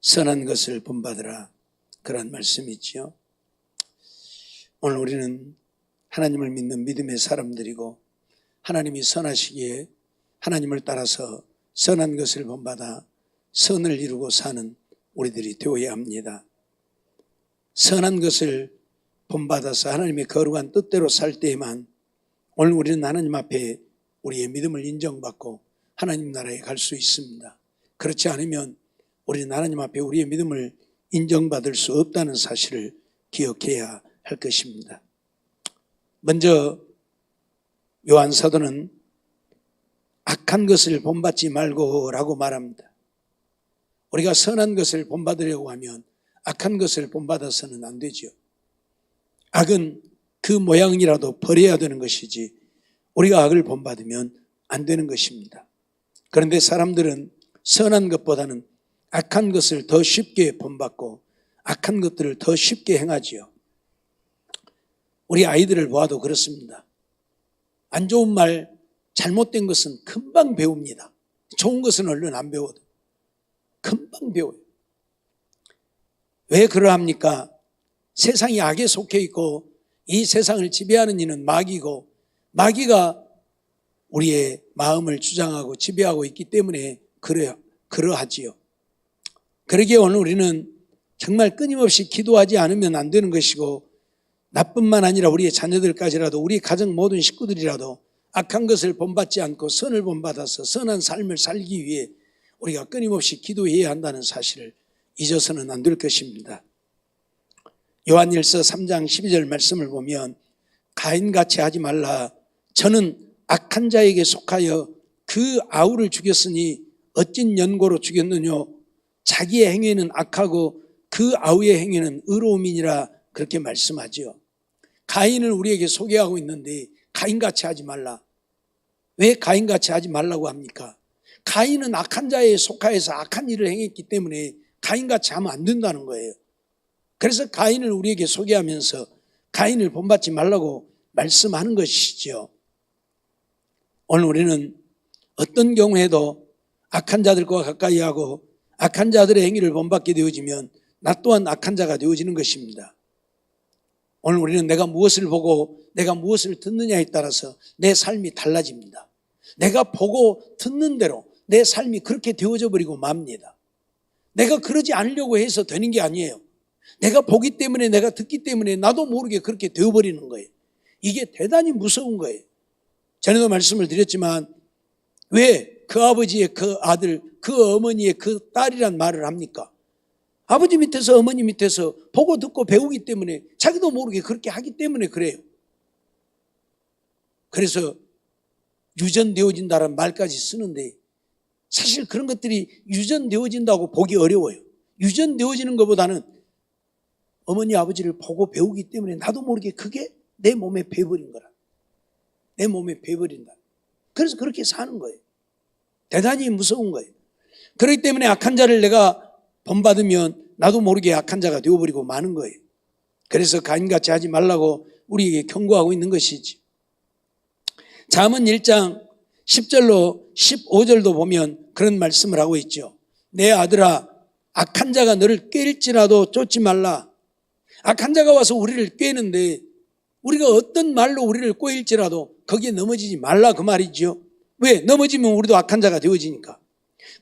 선한 것을 본받으라, 그런 말씀이지요. 오늘 우리는 하나님을 믿는 믿음의 사람들이고 하나님이 선하시기에 하나님을 따라서 선한 것을 본받아 선을 이루고 사는 우리들이 되어야 합니다. 선한 것을 본받아서 하나님의 거룩한 뜻대로 살 때에만 오늘 우리는 하나님 앞에 우리의 믿음을 인정받고 하나님 나라에 갈 수 있습니다. 그렇지 않으면 우리는 하나님 앞에 우리의 믿음을 인정받을 수 없다는 사실을 기억해야 할 것입니다. 먼저 요한 사도는 악한 것을 본받지 말고 라고 말합니다. 우리가 선한 것을 본받으려고 하면 악한 것을 본받아서는 안 되죠. 악은 그 모양이라도 버려야 되는 것이지 우리가 악을 본받으면 안 되는 것입니다. 그런데 사람들은 선한 것보다는 악한 것을 더 쉽게 본받고 악한 것들을 더 쉽게 행하지요. 우리 아이들을 보아도 그렇습니다. 안 좋은 말, 잘못된 것은 금방 배웁니다. 좋은 것은 얼른 안 배워도 금방 배워요. 왜 그러합니까? 세상이 악에 속해 있고 이 세상을 지배하는 이는 마귀고 마귀가 우리의 마음을 주장하고 지배하고 있기 때문에 그러하지요. 그러기에 오늘 우리는 정말 끊임없이 기도하지 않으면 안 되는 것이고 나뿐만 아니라 우리의 자녀들까지라도 우리 가정 모든 식구들이라도 악한 것을 본받지 않고 선을 본받아서 선한 삶을 살기 위해 우리가 끊임없이 기도해야 한다는 사실을 잊어서는 안 될 것입니다. 요한일서 3장 12절 말씀을 보면 가인같이 하지 말라. 저는 악한 자에게 속하여 그 아우를 죽였으니 어찐 연고로 죽였느냐. 자기의 행위는 악하고 그 아우의 행위는 의로움이니라, 그렇게 말씀하죠. 가인을 우리에게 소개하고 있는데 가인같이 하지 말라. 왜 가인같이 하지 말라고 합니까? 가인은 악한 자에 속하여서 악한 일을 행했기 때문에 가인같이 하면 안 된다는 거예요. 그래서 가인을 우리에게 소개하면서 가인을 본받지 말라고 말씀하는 것이죠. 오늘 우리는 어떤 경우에도 악한 자들과 가까이 하고 악한 자들의 행위를 본받게 되어지면 나 또한 악한 자가 되어지는 것입니다. 오늘 우리는 내가 무엇을 보고 내가 무엇을 듣느냐에 따라서 내 삶이 달라집니다. 내가 보고 듣는 대로 내 삶이 그렇게 되어져 버리고 맙니다. 내가 그러지 않으려고 해서 되는 게 아니에요. 내가 보기 때문에 내가 듣기 때문에 나도 모르게 그렇게 되어버리는 거예요. 이게 대단히 무서운 거예요. 전에도 말씀을 드렸지만 왜 그 아버지의 그 아들, 그 어머니의 그 딸이란 말을 합니까? 아버지 밑에서 어머니 밑에서 보고 듣고 배우기 때문에 자기도 모르게 그렇게 하기 때문에 그래요. 그래서 유전되어진다는 말까지 쓰는데 사실 그런 것들이 유전되어진다고 보기 어려워요. 유전되어지는 것보다는 어머니 아버지를 보고 배우기 때문에 나도 모르게 그게 내 몸에 배버린 거라. 내 몸에 배버린다. 그래서 그렇게 사는 거예요. 대단히 무서운 거예요. 그렇기 때문에 악한 자를 내가 본받으면 나도 모르게 악한 자가 되어버리고 마는 거예요. 그래서 가인같이 하지 말라고 우리에게 경고하고 있는 것이지. 잠언 1장 10절로 15절도 보면 그런 말씀을 하고 있죠. 내 아들아, 악한 자가 너를 꾀일지라도 쫓지 말라. 악한 자가 와서 우리를 꾀는데 우리가 어떤 말로 우리를 꼬일지라도 거기에 넘어지지 말라, 그 말이죠. 왜? 넘어지면 우리도 악한 자가 되어지니까.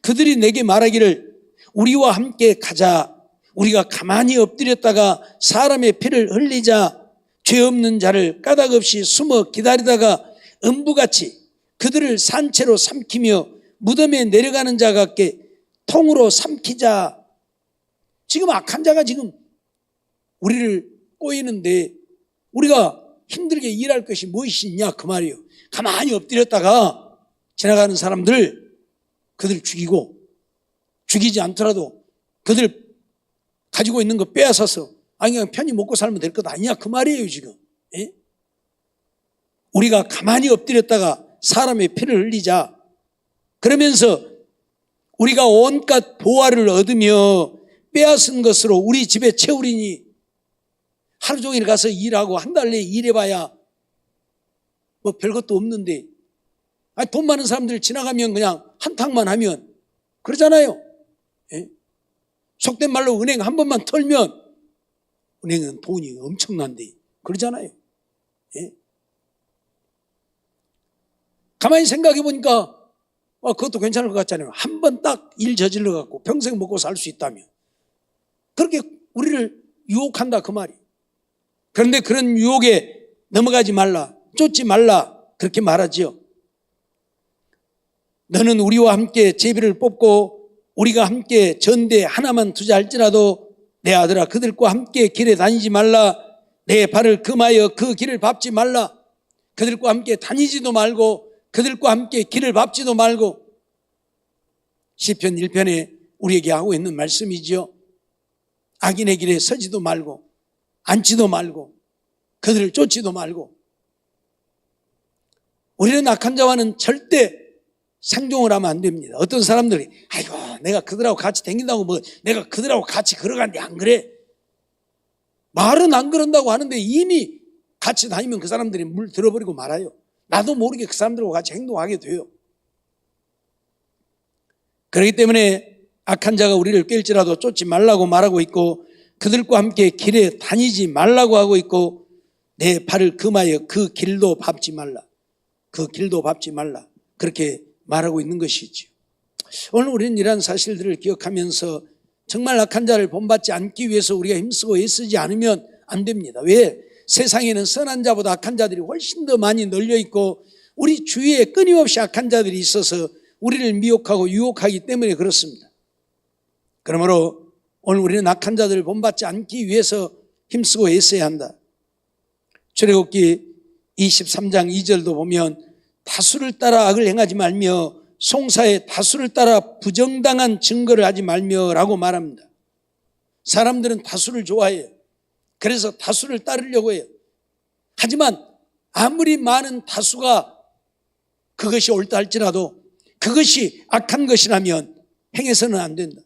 그들이 내게 말하기를 우리와 함께 가자. 우리가 가만히 엎드렸다가 사람의 피를 흘리자. 죄 없는 자를 까닭 없이 숨어 기다리다가 음부같이 그들을 산채로 삼키며 무덤에 내려가는 자 같게 통으로 삼키자. 지금 악한 자가 지금 우리를 꼬이는데 우리가 힘들게 일할 것이 무엇이 있냐, 그 말이에요. 가만히 엎드렸다가 지나가는 사람들 그들 죽이고, 죽이지 않더라도 그들 가지고 있는 거 빼앗아서 그냥 편히 먹고 살면 될 것 아니야, 그 말이에요 지금. 예? 우리가 가만히 엎드렸다가 사람의 피를 흘리자. 그러면서 우리가 온갖 보화를 얻으며 빼앗은 것으로 우리 집에 채우리니, 하루 종일 가서 일하고 한 달 내에 일해봐야 뭐 별것도 없는데 돈 많은 사람들 지나가면 그냥 한탕만 하면 그러잖아요. 예? 속된 말로 은행 한 번만 털면 은행은 돈이 엄청난데 그러잖아요. 예? 가만히 생각해 보니까 그것도 괜찮을 것 같잖아요. 한 번 딱 일 저질러 갖고 평생 먹고 살 수 있다면 그렇게 우리를 유혹한다 그 말이에요. 그런데 그런 유혹에 넘어가지 말라, 쫓지 말라 그렇게 말하지요. 너는 우리와 함께 제비를 뽑고 우리가 함께 전대 하나만 투자할지라도 내 아들아 그들과 함께 길에 다니지 말라. 내 발을 금하여 그 길을 밟지 말라. 그들과 함께 다니지도 말고 그들과 함께 길을 밟지도 말고. 시편 1편에 우리에게 하고 있는 말씀이지요. 악인의 길에 서지도 말고 앉지도 말고 그들을 쫓지도 말고. 우리는 악한 자와는 절대 상종을 하면 안 됩니다. 어떤 사람들이 아이고 내가 그들하고 같이 다닌다고 뭐 내가 그들하고 같이 걸어가는데 안 그래? 말은 안 그런다고 하는데 이미 같이 다니면 그 사람들이 물 들어버리고 말아요. 나도 모르게 그 사람들과 같이 행동하게 돼요. 그렇기 때문에 악한 자가 우리를 깰지라도 쫓지 말라고 말하고 있고 그들과 함께 길에 다니지 말라고 하고 있고 내 발을 금하여 그 길도 밟지 말라. 그 길도 밟지 말라. 그렇게 말하고 있는 것이죠. 오늘 우리는 이러한 사실들을 기억하면서 정말 악한 자를 본받지 않기 위해서 우리가 힘쓰고 애쓰지 않으면 안 됩니다. 왜? 세상에는 선한 자보다 악한 자들이 훨씬 더 많이 널려 있고 우리 주위에 끊임없이 악한 자들이 있어서 우리를 미혹하고 유혹하기 때문에 그렇습니다. 그러므로 오늘 우리는 악한 자들을 본받지 않기 위해서 힘쓰고 애써야 한다. 출애굽기 23장 2절도 보면 다수를 따라 악을 행하지 말며 송사에 다수를 따라 부정당한 증거를 하지 말며라고 말합니다. 사람들은 다수를 좋아해요. 그래서 다수를 따르려고 해요. 하지만 아무리 많은 다수가 그것이 옳다 할지라도 그것이 악한 것이라면 행해서는 안 된다.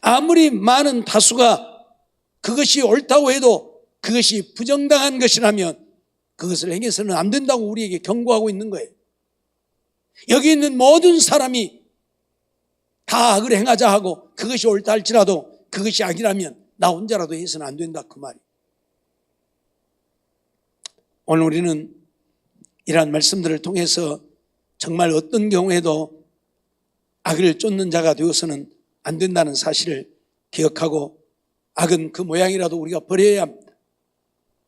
아무리 많은 다수가 그것이 옳다고 해도 그것이 부정당한 것이라면 그것을 행해서는 안 된다고 우리에게 경고하고 있는 거예요. 여기 있는 모든 사람이 다 악을 행하자 하고 그것이 옳다 할지라도 그것이 악이라면 나 혼자라도 해서는 안 된다 그 말이에요. 오늘 우리는 이러한 말씀들을 통해서 정말 어떤 경우에도 악을 쫓는 자가 되어서는 안 된다는 사실을 기억하고 악은 그 모양이라도 우리가 버려야 합니다.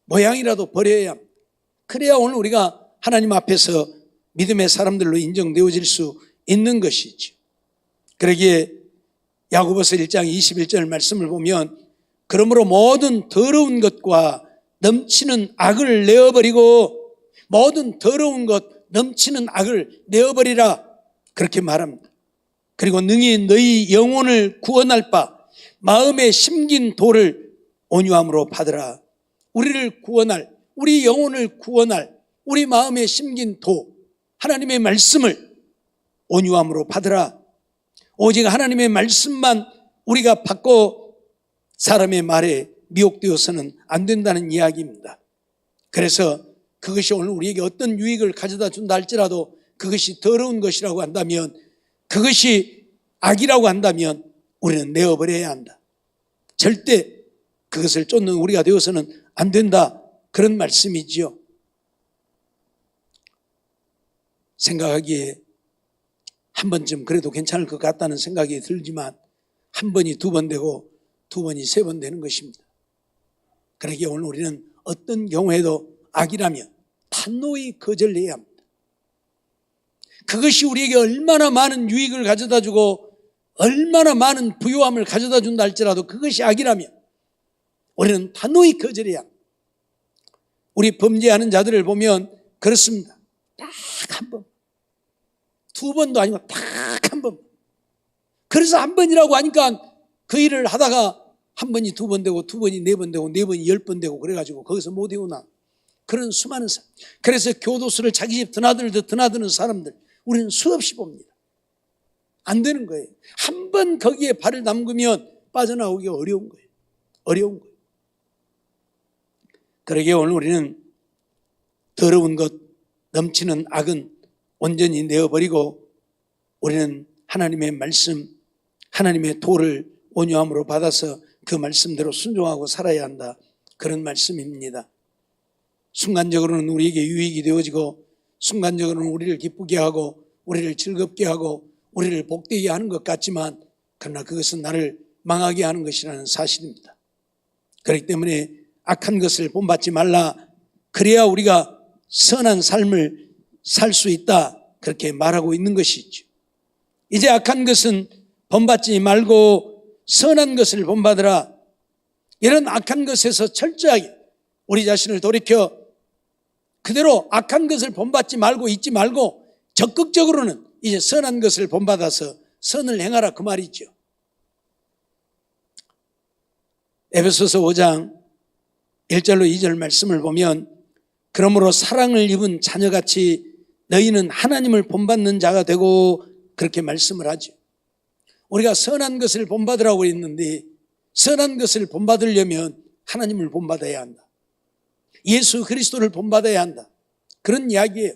모양이라도 버려야 합니다. 그래야 오늘 우리가 하나님 앞에서 믿음의 사람들로 인정되어질 수 있는 것이죠. 그러기에 야고보서 1장 21절 말씀을 보면 그러므로 모든 더러운 것과 넘치는 악을 내어버리고 모든 더러운 것 넘치는 악을 내어버리라 그렇게 말합니다. 그리고 능히 너희 영혼을 구원할 바 마음에 심긴 도를 온유함으로 받으라. 우리를 구원할, 우리 영혼을 구원할, 우리 마음에 심긴 도 하나님의 말씀을 온유함으로 받으라. 오직 하나님의 말씀만 우리가 받고 사람의 말에 미혹되어서는 안 된다는 이야기입니다. 그래서 그것이 오늘 우리에게 어떤 유익을 가져다 준다 할지라도 그것이 더러운 것이라고 한다면 그것이 악이라고 한다면 우리는 내어버려야 한다. 절대 그것을 쫓는 우리가 되어서는 안 된다. 그런 말씀이지요. 생각하기에 한 번쯤 그래도 괜찮을 것 같다는 생각이 들지만 한 번이 두 번 되고 두 번이 세 번 되는 것입니다. 그러기에 오늘 우리는 어떤 경우에도 악이라면 단호히 거절해야 합니다. 그것이 우리에게 얼마나 많은 유익을 가져다 주고 얼마나 많은 부요함을 가져다 준다 할지라도 그것이 악이라면 우리는 단호히 거절해야 합니다. 우리 범죄하는 자들을 보면 그렇습니다. 딱 한 번, 두 번도 아니고 딱 한 번. 그래서 한 번이라고 하니까 그 일을 하다가 한 번이 두 번 되고 두 번이 네 번 되고 네 번이 10번 되고 그래가지고 거기서 못 이루나 그런 수많은 사람. 그래서 교도소를 자기 집 드나들듯 드나드는 사람들 우리는 수없이 봅니다. 안 되는 거예요. 한 번 거기에 발을 담그면 빠져나오기가 어려운 거예요. 어려운 거예요. 그러기에 오늘 우리는 더러운 것, 넘치는 악은 온전히 내어버리고 우리는 하나님의 말씀, 하나님의 도를 온유함으로 받아서 그 말씀대로 순종하고 살아야 한다. 그런 말씀입니다. 순간적으로는 우리에게 유익이 되어지고 순간적으로는 우리를 기쁘게 하고 우리를 즐겁게 하고 우리를 복되게 하는 것 같지만 그러나 그것은 나를 망하게 하는 것이라는 사실입니다. 그렇기 때문에 악한 것을 본받지 말라. 그래야 우리가 선한 삶을 살 수 있다. 그렇게 말하고 있는 것이죠. 이제 악한 것은 본받지 말고 선한 것을 본받으라. 이런 악한 것에서 철저하게 우리 자신을 돌이켜 그대로 악한 것을 본받지 말고 잊지 말고 적극적으로는 이제 선한 것을 본받아서 선을 행하라 그 말이죠. 에베소서 5장 1절로 2절 말씀을 보면 그러므로 사랑을 입은 자녀같이 너희는 하나님을 본받는 자가 되고 그렇게 말씀을 하죠. 우리가 선한 것을 본받으라고 했는데 선한 것을 본받으려면 하나님을 본받아야 한다. 예수 그리스도를 본받아야 한다. 그런 이야기예요.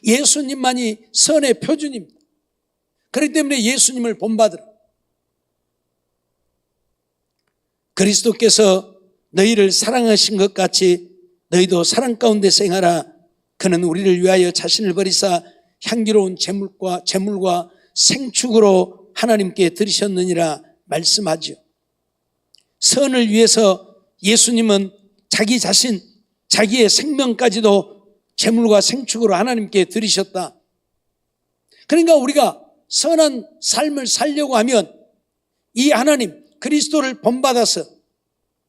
예수님만이 선의 표준입니다. 그렇기 때문에 예수님을 본받으라. 그리스도께서 너희를 사랑하신 것 같이 너희도 사랑 가운데 생하라. 그는 우리를 위하여 자신을 버리사 향기로운 제물과 생축으로 하나님께 드리셨느니라 말씀하죠. 선을 위해서 예수님은 자기 자신, 자기의 생명까지도 제물과 생축으로 하나님께 드리셨다. 그러니까 우리가 선한 삶을 살려고 하면 이 하나님 그리스도를 본받아서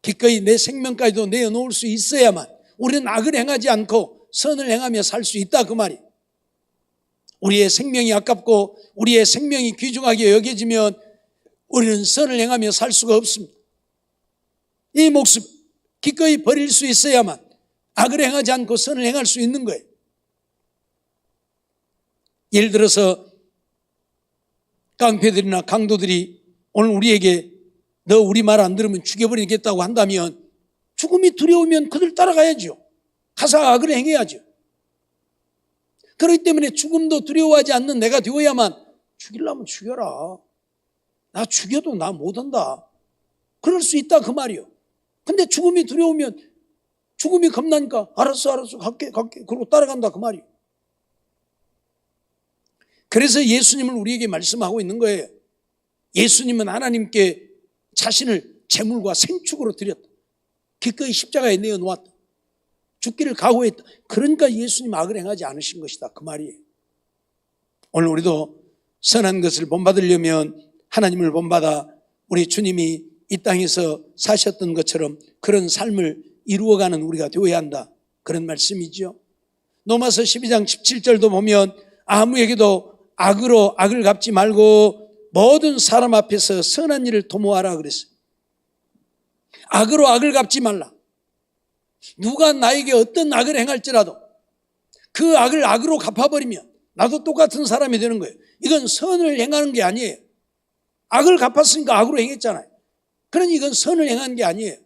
기꺼이 내 생명까지도 내어놓을 수 있어야만 우리는 악을 행하지 않고 선을 행하며 살 수 있다 그 말이에요. 우리의 생명이 아깝고 우리의 생명이 귀중하게 여겨지면 우리는 선을 행하며 살 수가 없습니다. 이 목숨 기꺼이 버릴 수 있어야만 악을 행하지 않고 선을 행할 수 있는 거예요. 예를 들어서 깡패들이나 강도들이 오늘 우리에게 너 우리 말 안 들으면 죽여버리겠다고 한다면 죽음이 두려우면 그들 따라가야죠. 가서 악을 행해야죠. 그렇기 때문에 죽음도 두려워하지 않는 내가 되어야만 죽이려면 죽여라. 나 죽여도 나 못한다. 그럴 수 있다 그 말이요. 근데 죽음이 두려우면 죽음이 겁나니까 알았어 갈게 그러고 따라간다 그 말이요. 그래서 예수님을 우리에게 말씀하고 있는 거예요. 예수님은 하나님께 자신을 제물과 생축으로 드렸다. 기꺼이 십자가에 내어놓았다. 죽기를 각오했다. 그러니까 예수님 악을 행하지 않으신 것이다 그 말이에요. 오늘 우리도 선한 것을 본받으려면 하나님을 본받아 우리 주님이 이 땅에서 사셨던 것처럼 그런 삶을 이루어가는 우리가 되어야 한다. 그런 말씀이죠. 로마서 12장 17절도 보면 아무에게도 악으로 악을 갚지 말고 모든 사람 앞에서 선한 일을 도모하라 그랬어요. 악으로 악을 갚지 말라. 누가 나에게 어떤 악을 행할지라도 그 악을 악으로 갚아버리면 나도 똑같은 사람이 되는 거예요. 이건 선을 행하는 게 아니에요. 악을 갚았으니까 악으로 행했잖아요. 그러니 이건 선을 행하는 게 아니에요.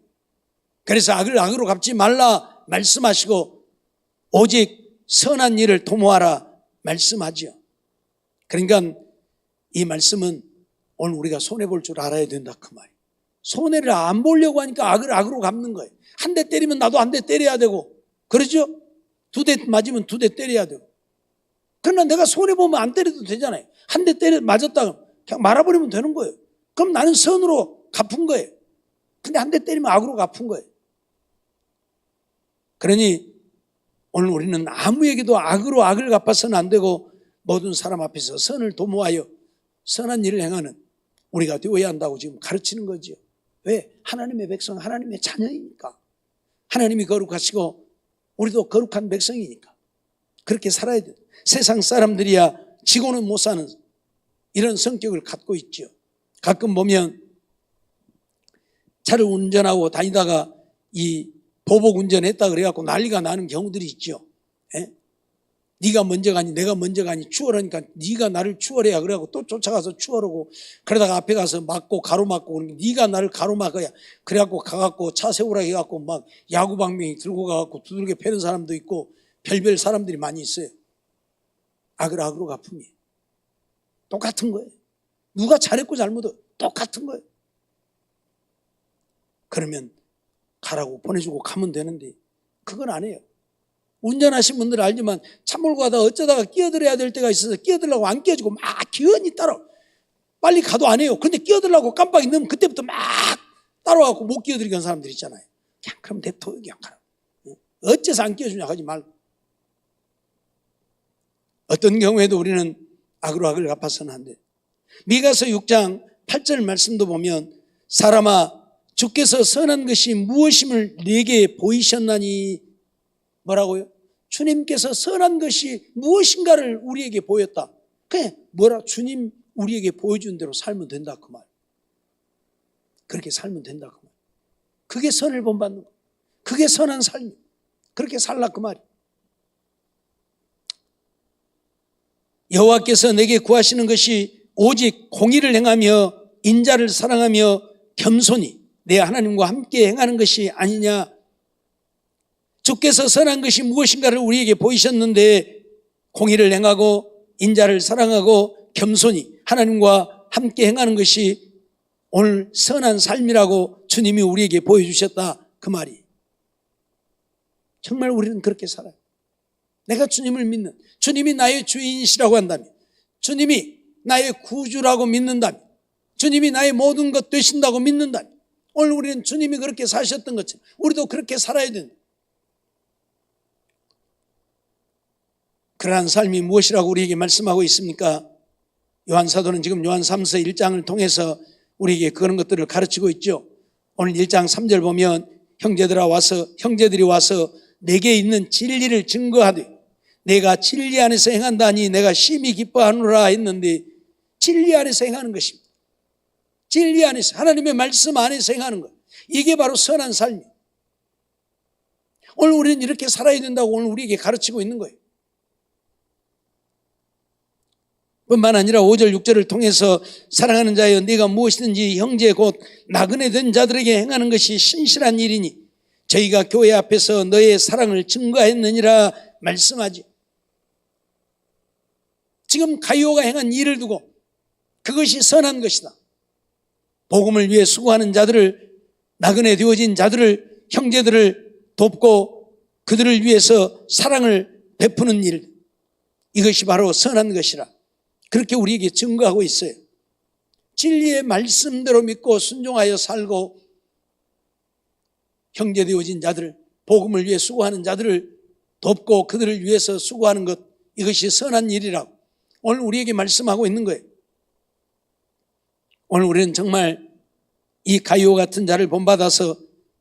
그래서 악을 악으로 갚지 말라 말씀하시고 오직 선한 일을 도모하라 말씀하죠. 그러니까 이 말씀은 오늘 우리가 손해볼 줄 알아야 된다 그 말이에요. 손해를 안 보려고 하니까 악을 악으로 갚는 거예요. 한 대 때리면 나도 한 대 때려야 되고 그러죠? 2대 맞으면 2대 때려야 되고. 그러나 내가 손해보면 안 때려도 되잖아요. 한 대 맞았다 그냥 말아버리면 되는 거예요. 그럼 나는 선으로 갚은 거예요. 근데 한 대 때리면 악으로 갚은 거예요. 그러니 오늘 우리는 아무에게도 악으로 악을 갚아서는 안 되고 모든 사람 앞에서 선을 도모하여 선한 일을 행하는 우리가 되어야 한다고 지금 가르치는 거죠. 왜? 하나님의 백성, 하나님의 자녀이니까. 하나님이 거룩하시고 우리도 거룩한 백성이니까 그렇게 살아야 돼요. 세상 사람들이야 지고는 못 사는 이런 성격을 갖고 있죠. 가끔 보면 차를 운전하고 다니다가 이 보복 운전했다 그래갖고 난리가 나는 경우들이 있죠. 예? 네가 먼저 가니 내가 먼저 가니 추월하니까 네가 나를 추월해야 그래갖고 또 쫓아가서 추월하고 그러다가 앞에 가서 막고 가로막고 그러니까 네가 나를 가로막아야 그래갖고 가갖고 차 세우라 해갖고 막 야구방망이 들고 가갖고 두들겨 패는 사람도 있고 별별 사람들이 많이 있어요. 악을 악으로 갚음이 똑같은 거예요. 누가 잘했고 잘못했고 똑같은 거예요. 그러면 가라고 보내주고 가면 되는데 그건 안 해요. 운전하신 분들은 알지만 차 몰고 가다가 어쩌다가 끼어들어야 될 때가 있어서 끼어들려고 안 끼어주고 막 기어니 따라 빨리 가도 안 해요. 그런데 끼어들려고 깜빡이 넣으면 그때부터 막 따라와서 못 끼어들게 한 사람들 있잖아요. 그냥 그럼 냅둬 그냥 가라. 어째서 안 끼워주냐 하지 말고. 어떤 경우에도 우리는 악으로 악을 갚아서는 안 돼. 미가서 6장 8절 말씀도 보면 사람아 주께서 선한 것이 무엇임을 네게 보이셨나니 뭐라고요? 주님께서 선한 것이 무엇인가를 우리에게 보였다. 그냥 뭐라 주님 우리에게 보여준 대로 살면 된다 그 말. 그렇게 살면 된다 그 말. 그게 선을 본받는 거. 그게 선한 삶. 그렇게 살라 그 말이. 여호와께서 내게 구하시는 것이 오직 공의를 행하며 인자를 사랑하며 겸손히 내 하나님과 함께 행하는 것이 아니냐. 주께서 선한 것이 무엇인가를 우리에게 보이셨는데 공의를 행하고 인자를 사랑하고 겸손히 하나님과 함께 행하는 것이 오늘 선한 삶이라고 주님이 우리에게 보여주셨다 그 말이. 정말 우리는 그렇게 살아요. 내가 주님을 믿는, 주님이 나의 주인이시라고 한다면, 주님이 나의 구주라고 믿는다면, 주님이 나의 모든 것 되신다고 믿는다면, 오늘 우리는 주님이 그렇게 사셨던 것처럼 우리도 그렇게 살아야 된다. 그러한 삶이 무엇이라고 우리에게 말씀하고 있습니까? 요한 사도는 지금 요한 3서 1장을 통해서 우리에게 그런 것들을 가르치고 있죠. 오늘 1장 3절 보면 형제들이 와서 내게 있는 진리를 증거하되 내가 진리 안에서 행한다니 내가 심히 기뻐하노라 했는데 진리 안에서 행하는 것입니다. 진리 안에서 하나님의 말씀 안에서 행하는 것. 이게 바로 선한 삶이에요. 오늘 우리는 이렇게 살아야 된다고 오늘 우리에게 가르치고 있는 거예요. 뿐만 아니라 5절 6절을 통해서 사랑하는 자여 네가 무엇이든지 형제 곧 나그네 된 자들에게 행하는 것이 신실한 일이니 저희가 교회 앞에서 너의 사랑을 증거했느니라 말씀하지. 지금 가이오가 행한 일을 두고 그것이 선한 것이다. 복음을 위해 수고하는 자들을, 나그네 되어진 자들을, 형제들을 돕고 그들을 위해서 사랑을 베푸는 일, 이것이 바로 선한 것이라 그렇게 우리에게 증거하고 있어요. 진리의 말씀대로 믿고 순종하여 살고 형제 되어진 자들, 복음을 위해 수고하는 자들을 돕고 그들을 위해서 수고하는 것, 이것이 선한 일이라고 오늘 우리에게 말씀하고 있는 거예요. 오늘 우리는 정말 이 가이오 같은 자를 본받아서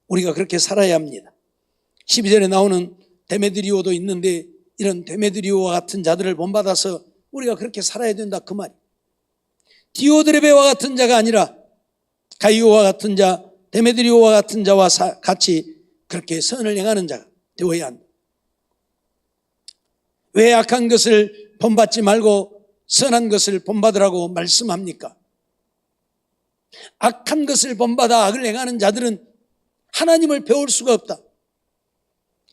우리가 그렇게 살아야 합니다. 12절에 나오는 데메드리오도 있는데 이런 데메드리오와 같은 자들을 본받아서 우리가 그렇게 살아야 된다 그 말이에요. 디오드레베와 같은 자가 아니라 가이오와 같은 자, 데메드리오와 같은 자와 같이 그렇게 선을 행하는 자가 되어야 한다. 왜 악한 것을 본받지 말고 선한 것을 본받으라고 말씀합니까? 악한 것을 본받아 악을 행하는 자들은 하나님을 배울 수가 없다.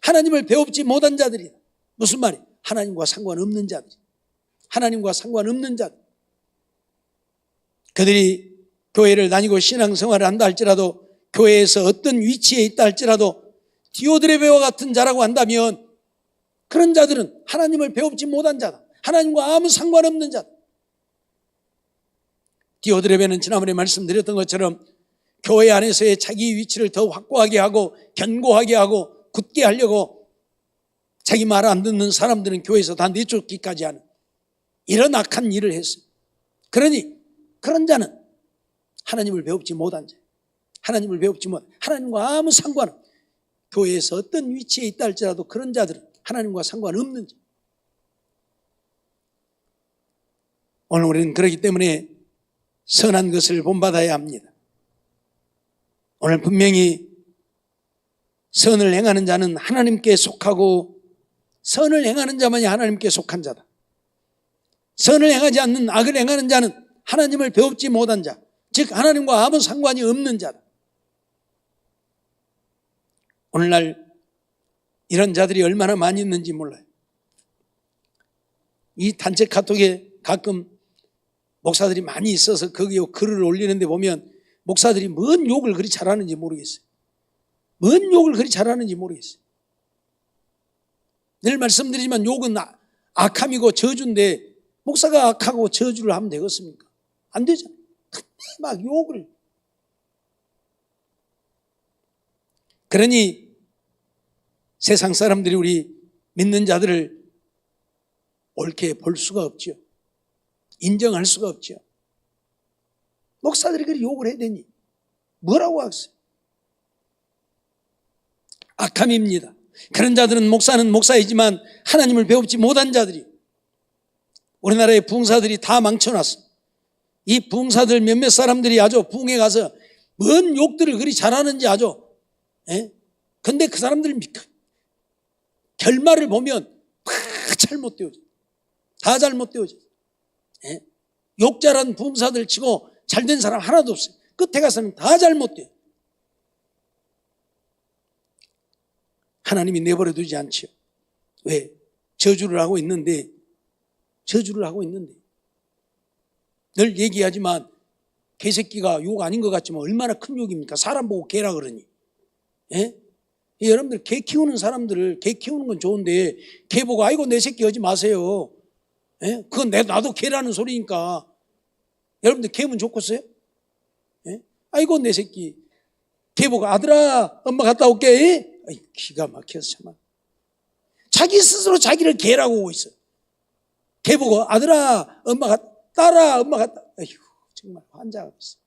하나님을 배웁지 못한 자들이다. 무슨 말이에요? 하나님과 상관없는 자들. 하나님과 상관없는 자들. 그들이 교회를 다니고 신앙생활을 한다 할지라도 교회에서 어떤 위치에 있다 할지라도 디오드레베와 같은 자라고 한다면 그런 자들은 하나님을 배웁지 못한 자다. 하나님과 아무 상관없는 자다. 디오드레베는 지난번에 말씀드렸던 것처럼 교회 안에서의 자기 위치를 더 확고하게 하고 견고하게 하고 굳게 하려고 자기 말 안 듣는 사람들은 교회에서 다 내쫓기까지 하는 이런 악한 일을 했어요. 그러니 그런 자는 하나님을 배웁지 못한 자, 하나님을 배웁지 못한, 하나님과 아무 상관없는, 교회에서 어떤 위치에 있다 할지라도 그런 자들은 하나님과 상관없는 자. 오늘 우리는 그렇기 때문에 선한 것을 본받아야 합니다. 오늘 분명히 선을 행하는 자는 하나님께 속하고 선을 행하는 자만이 하나님께 속한 자다. 선을 행하지 않는 악을 행하는 자는 하나님을 배웁지 못한 자, 즉 하나님과 아무 상관이 없는 자다. 오늘날 이런 자들이 얼마나 많이 있는지 몰라요. 이 단체 카톡에 가끔 목사들이 많이 있어서 거기에 글을 올리는데 보면 목사들이 뭔 욕을 그리 잘하는지 모르겠어요. 뭔 욕을 그리 잘하는지 모르겠어요. 늘 말씀드리지만 욕은 악함이고 저주인데 목사가 악하고 저주를 하면 되겠습니까? 안 되잖아요. 막 욕을. 그러니 세상 사람들이 우리 믿는 자들을 옳게 볼 수가 없죠. 인정할 수가 없죠. 목사들이 그렇게 욕을 해야 되니 뭐라고 하겠어요? 악함입니다. 그런 자들은 목사는 목사이지만 하나님을 배우지 못한 자들이, 우리나라의 부흥사들이 다 망쳐놨어. 이 부흥사들 몇몇 사람들이 아주 부흥에 가서 뭔 욕들을 그리 잘하는지 아주. 근데 그 사람들 결말을 보면 다 잘못되어져. 다 잘못되어져. 욕 잘한 부흥사들 치고 잘된 사람 하나도 없어요. 끝에 가서는 다 잘못돼요. 하나님이 내버려 두지 않죠. 왜? 저주를 하고 있는데 늘 얘기하지만 개새끼가 욕 아닌 것 같지만 얼마나 큰 욕입니까? 사람 보고 개라 그러니. 여러분들 개 키우는 사람들을, 개 키우는 건 좋은데 개 보고 아이고 내 새끼 하지 마세요. 그건 나도 개라는 소리니까. 여러분들 개면 좋겠어요? 아이고 내 새끼. 개 보고 아들아 엄마 갔다 올게. 기가 막혀서 참아. 자기 스스로 자기를 개라고 하고 있어. 개 보고 아들아 엄마 딸아 엄마 갔다. 아이고 정말 환장하겠어.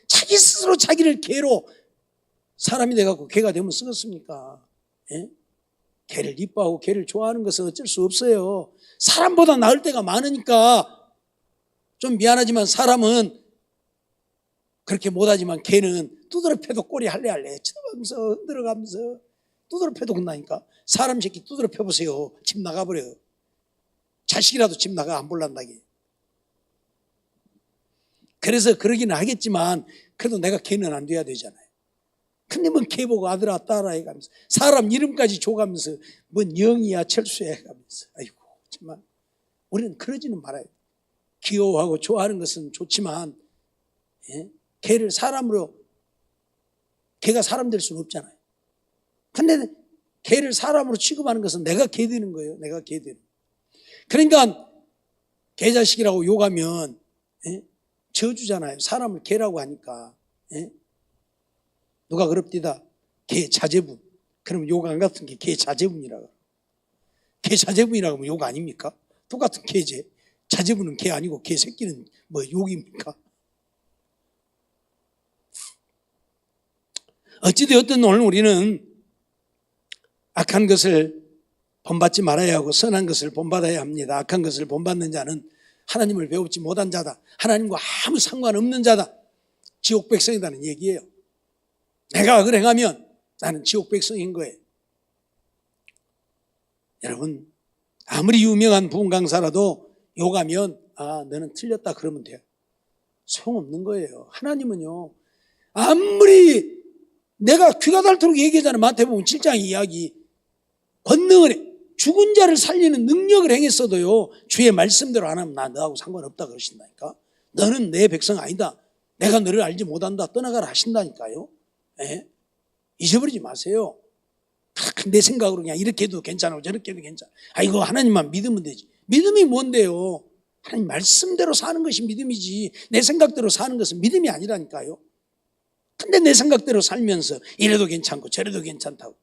자기 스스로 자기를 개로, 사람이 돼갖고 개가 되면 쓰겠습니까? 개를 이뻐하고 개를 좋아하는 것은 어쩔 수 없어요. 사람보다 나을 때가 많으니까. 좀 미안하지만 사람은 그렇게 못하지만 개는 두드러 패도 꼬리 할래할래 쳐가면서 흔들어가면서 두드러 패도 끝나니까. 사람 새끼 두드러 패보세요. 집 나가버려. 자식이라도 집 나가 안 볼란다게. 그래서 그러기는 하겠지만 그래도 내가 개는 안 돼야 되잖아요. 근데 뭔 개 보고 아들아 딸아 해가면서 사람 이름까지 줘가면서 뭔 영이야 철수야 해가면서. 아이고 정말 우리는 그러지는 말아요. 귀여워하고 좋아하는 것은 좋지만 개를 사람으로, 개가 사람 될 수는 없잖아요. 근데 개를 사람으로 취급하는 것은 내가 개 되는 거예요. 내가 개 되는. 그러니까 개자식이라고 욕하면 저주잖아요. 사람을 개라고 하니까. 누가 그럽디다 개 자제분. 그러면 욕 안 같은 게 개 자제분이라고. 개 자제분이라고 하면 욕 아닙니까? 똑같은 개제. 자제분은 개 아니고 개 새끼는 뭐 욕입니까? 어찌되었든 오늘 우리는 악한 것을 본받지 말아야 하고 선한 것을 본받아야 합니다. 악한 것을 본받는 자는 하나님을 배우지 못한 자다. 하나님과 아무 상관없는 자다. 지옥 백성이라는 얘기예요. 내가 악을 행하면 나는 지옥 백성인 거예요. 여러분, 아무리 유명한 부흥 강사라도 욕하면 너는 틀렸다 그러면 돼요. 소용없는 거예요. 하나님은요, 아무리 내가 귀가 닳도록 얘기하잖아요. 마태복음 7장 이야기. 권능을 해. 죽은 자를 살리는 능력을 행했어도요, 주의 말씀대로 안 하면 나 너하고 상관없다 그러신다니까. 너는 내 백성 아니다. 내가 너를 알지 못한다. 떠나가라 하신다니까요. 잊어버리지 마세요. 내 생각으로 그냥 이렇게 해도 괜찮고 저렇게 해도 괜찮아. 이거 하나님만 믿으면 되지. 믿음이 뭔데요? 하나님 말씀대로 사는 것이 믿음이지 내 생각대로 사는 것은 믿음이 아니라니까요. 근데 내 생각대로 살면서 이래도 괜찮고 저래도 괜찮다고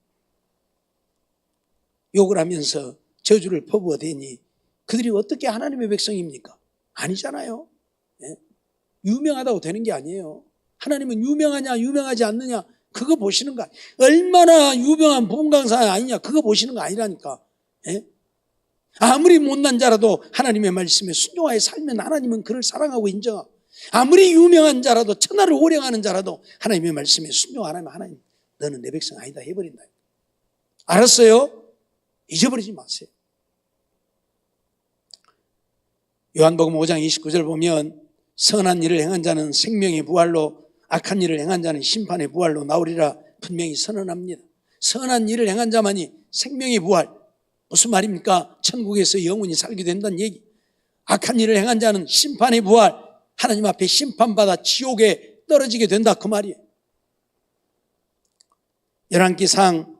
욕을 하면서 저주를 퍼부어대니 그들이 어떻게 하나님의 백성입니까? 아니잖아요. 유명하다고 되는 게 아니에요. 하나님은 유명하냐 유명하지 않느냐 그거 보시는 거 아니에요. 얼마나 유명한 부흥 강사 아니냐 그거 보시는 거 아니라니까. 아무리 못난 자라도 하나님의 말씀에 순종하여 살면 하나님은 그를 사랑하고 인정하고, 아무리 유명한 자라도 천하를 호령하는 자라도 하나님의 말씀에 순종 안 하면 하나님 너는 내 백성 아니다 해버린다. 알았어요? 잊어버리지 마세요. 요한복음 5장 29절 보면 선한 일을 행한 자는 생명의 부활로 악한 일을 행한 자는 심판의 부활로 나오리라 분명히 선언합니다. 선한 일을 행한 자만이 생명의 부활. 무슨 말입니까? 천국에서 영원히 살게 된다는 얘기. 악한 일을 행한 자는 심판의 부활, 하나님 앞에 심판받아 지옥에 떨어지게 된다 그 말이에요. 열왕기상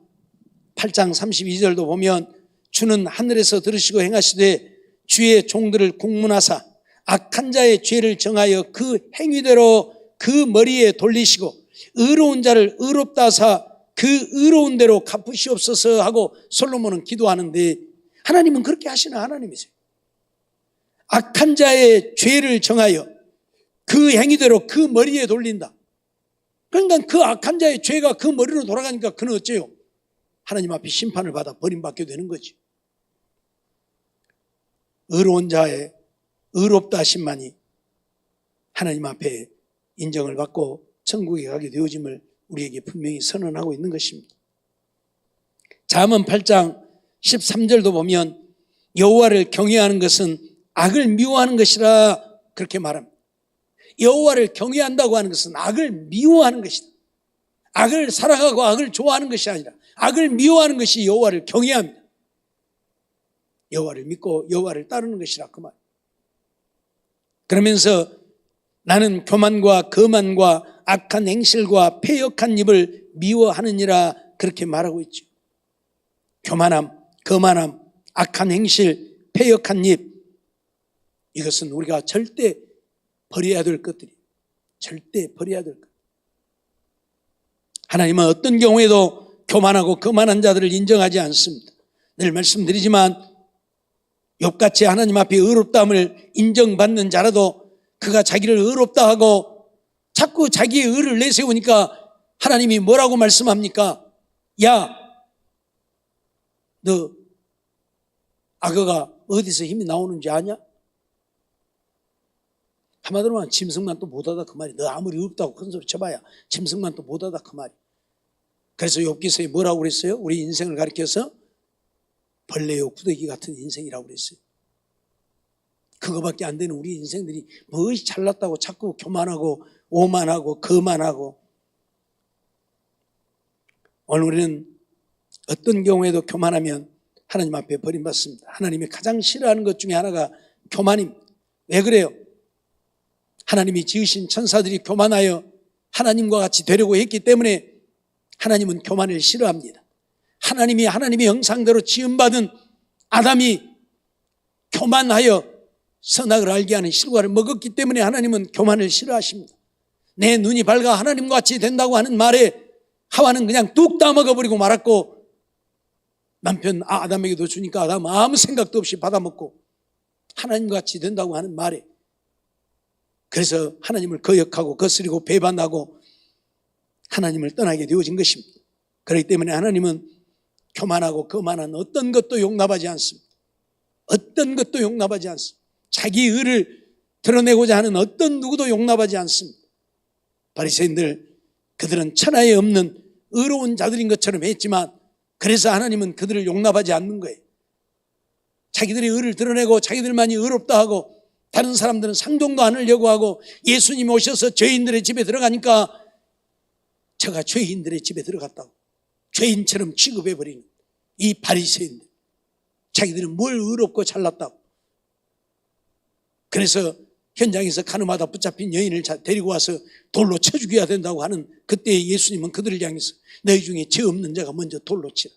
8장 32절도 보면 주는 하늘에서 들으시고 행하시되 주의 종들을 국문하사 악한 자의 죄를 정하여 그 행위대로 그 머리에 돌리시고 의로운 자를 의롭다 하사 그 의로운 대로 갚으시옵소서 하고 솔로몬은 기도하는데, 하나님은 그렇게 하시는 하나님이세요. 악한 자의 죄를 정하여 그 행위대로 그 머리에 돌린다. 그러니까 그 악한 자의 죄가 그 머리로 돌아가니까 그는 어째요? 하나님 앞에 심판을 받아 버림받게 되는 거지. 의로운 자의 의롭다 하심만이 하나님 앞에 인정을 받고 천국에 가게 되어짐을 우리에게 분명히 선언하고 있는 것입니다. 잠언 8장 13절도 보면 여호와를 경외하는 것은 악을 미워하는 것이라 그렇게 말합니다. 여호와를 경외한다고 하는 것은 악을 미워하는 것이다. 악을 사랑하고 악을 좋아하는 것이 아니라 악을 미워하는 것이 여호와를 경외합니다. 여호와를 믿고 여호와를 따르는 것이라 그 말. 그러면서 나는 교만과 거만과 악한 행실과 패역한 입을 미워하느니라 그렇게 말하고 있죠. 교만함, 거만함, 악한 행실, 패역한 입, 이것은 우리가 절대 버려야 될 것들이, 절대 버려야 될 것. 하나님은 어떤 경우에도 교만하고 거만한 자들을 인정하지 않습니다. 늘 말씀드리지만 욥같이 하나님 앞에 의롭다함을 인정받는 자라도 그가 자기를 의롭다 하고 자꾸 자기의 의를 내세우니까 하나님이 뭐라고 말씀합니까? 야, 너 악어가 어디서 힘이 나오는지 아냐? 한마디로 하면 짐승만 또 못하다 그 말이. 너 아무리 의롭다고 큰 소리 쳐봐야 짐승만 또 못하다 그 말이. 그래서 욥기서에 뭐라고 그랬어요? 우리 인생을 가리켜서 벌레요 구더기 같은 인생이라고 그랬어요. 그거밖에 안 되는 우리 인생들이 무엇이 잘났다고 자꾸 교만하고 오만하고 거만하고. 오늘 우리는 어떤 경우에도 교만하면 하나님 앞에 버림받습니다. 하나님이 가장 싫어하는 것 중에 하나가 교만입니다. 왜 그래요? 하나님이 지으신 천사들이 교만하여 하나님과 같이 되려고 했기 때문에 하나님은 교만을 싫어합니다. 하나님의 형상대로 지음받은 아담이 교만하여 선악을 알게 하는 실과를 먹었기 때문에 하나님은 교만을 싫어하십니다. 내 눈이 밝아 하나님과 같이 된다고 하는 말에 하와는 그냥 뚝 따먹어버리고 말았고, 남편 아담에게도 주니까 아담은 아무 생각도 없이 받아먹고 하나님과 같이 된다고 하는 말에, 그래서 하나님을 거역하고 거스리고 배반하고 하나님을 떠나게 되어진 것입니다. 그렇기 때문에 하나님은 교만하고 거만한 어떤 것도 용납하지 않습니다. 어떤 것도 용납하지 않습니다. 자기 의를 드러내고자 하는 어떤 누구도 용납하지 않습니다. 바리새인들, 그들은 천하에 없는 의로운 자들인 것처럼 했지만 그래서 하나님은 그들을 용납하지 않는 거예요. 자기들의 의를 드러내고 자기들만이 의롭다 하고 다른 사람들은 상종도 안 하려고 하고, 예수님 오셔서 죄인들의 집에 들어가니까 저가 죄인들의 집에 들어갔다고 죄인처럼 취급해버리는 이 바리새인들, 자기들은 뭘 의롭고 잘났다고. 그래서 현장에서 가늠하다 붙잡힌 여인을 데리고 와서 돌로 쳐 죽여야 된다고 하는 그때 예수님은 그들을 향해서 너희 중에 죄 없는 자가 먼저 돌로 치라.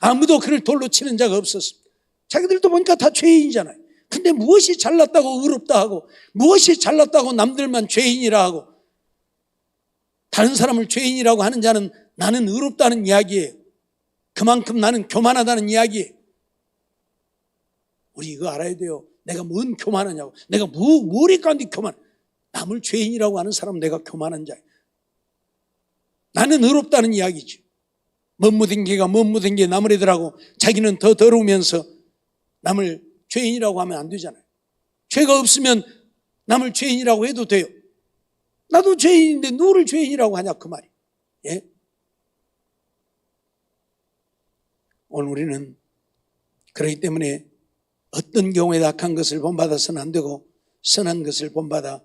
아무도 그를 돌로 치는 자가 없었습니다. 자기들도 보니까 다 죄인이잖아요. 근데 무엇이 잘났다고 의롭다 하고, 무엇이 잘났다고 남들만 죄인이라 하고, 다른 사람을 죄인이라고 하는 자는 나는 의롭다는 이야기예요. 그만큼 나는 교만하다는 이야기예요. 우리 이거 알아야 돼요. 내가 뭔 교만하냐고. 내가 뭐리 깐디 교만. 남을 죄인이라고 하는 사람은 내가 교만한 자예요. 나는 의롭다는 이야기지. 멋무된 개가 멋무된 게 남을 애들하고 자기는 더 더러우면서 남을 죄인이라고 하면 안 되잖아요. 죄가 없으면 남을 죄인이라고 해도 돼요. 나도 죄인인데 누구를 죄인이라고 하냐 그 말이. 예? 오늘 우리는 그렇기 때문에 어떤 경우에도 악한 것을 본받아서는 안 되고 선한 것을 본받아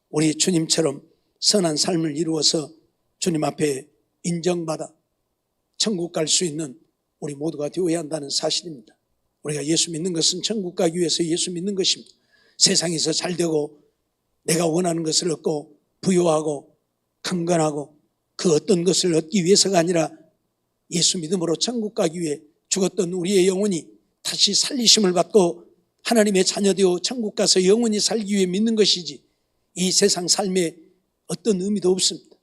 우리 주님처럼 선한 삶을 이루어서 주님 앞에 인정받아 천국 갈 수 있는 우리 모두가 되어야 한다는 사실입니다. 우리가 예수 믿는 것은 천국 가기 위해서 예수 믿는 것입니다. 세상에서 잘 되고 내가 원하는 것을 얻고 부유하고 강건하고 그 어떤 것을 얻기 위해서가 아니라 예수 믿음으로 천국 가기 위해 죽었던 우리의 영혼이 다시 살리심을 받고 하나님의 자녀되어 천국 가서 영원히 살기 위해 믿는 것이지 이 세상 삶에 어떤 의미도 없습니다.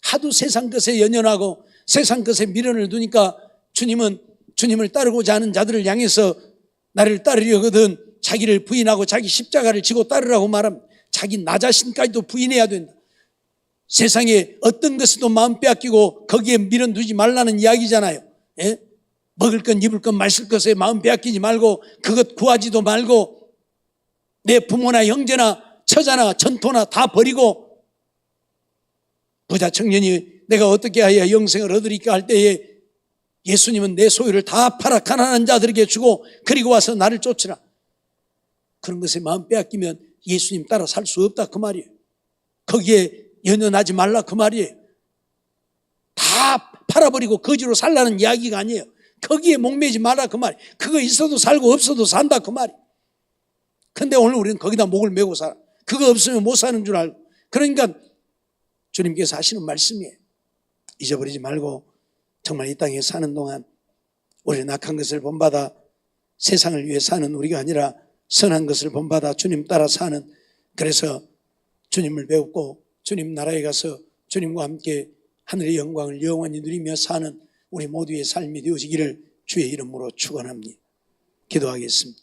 하도 세상 것에 연연하고 세상 것에 미련을 두니까 주님은 주님을 따르고자 하는 자들을 향해서 나를 따르려거든 자기를 부인하고 자기 십자가를 지고 따르라고 말합니다. 자기 나 자신까지도 부인해야 된다. 세상에 어떤 것에도 마음 빼앗기고 거기에 미련 두지 말라는 이야기잖아요. 예? 먹을 것, 입을 것, 마실 것에 마음 빼앗기지 말고 그것 구하지도 말고 내 부모나 형제나 처자나 전토나 다 버리고 부자 청년이 내가 어떻게 해야 영생을 얻으리까 할 때에 예수님은 내 소유를 다 팔아 가난한 자들에게 주고 그리고 와서 나를 쫓으라. 그런 것에 마음 빼앗기면 예수님 따라 살 수 없다 그 말이에요. 거기에 연연하지 말라 그 말이에요. 다 팔아버리고 거지로 살라는 이야기가 아니에요. 거기에 목매지 말라 그 말이에요. 그거 있어도 살고 없어도 산다 그 말이에요. 근데 오늘 우리는 거기다 목을 메고 살아. 그거 없으면 못 사는 줄 알고. 그러니까 주님께서 하시는 말씀이에요. 잊어버리지 말고 정말 이 땅에 사는 동안 우리는 악한 것을 본받아 세상을 위해 사는 우리가 아니라 선한 것을 본받아 주님 따라 사는, 그래서 주님을 배우고 주님 나라에 가서 주님과 함께 하늘의 영광을 영원히 누리며 사는 우리 모두의 삶이 되어지기를 주의 이름으로 축원합니다. 기도하겠습니다.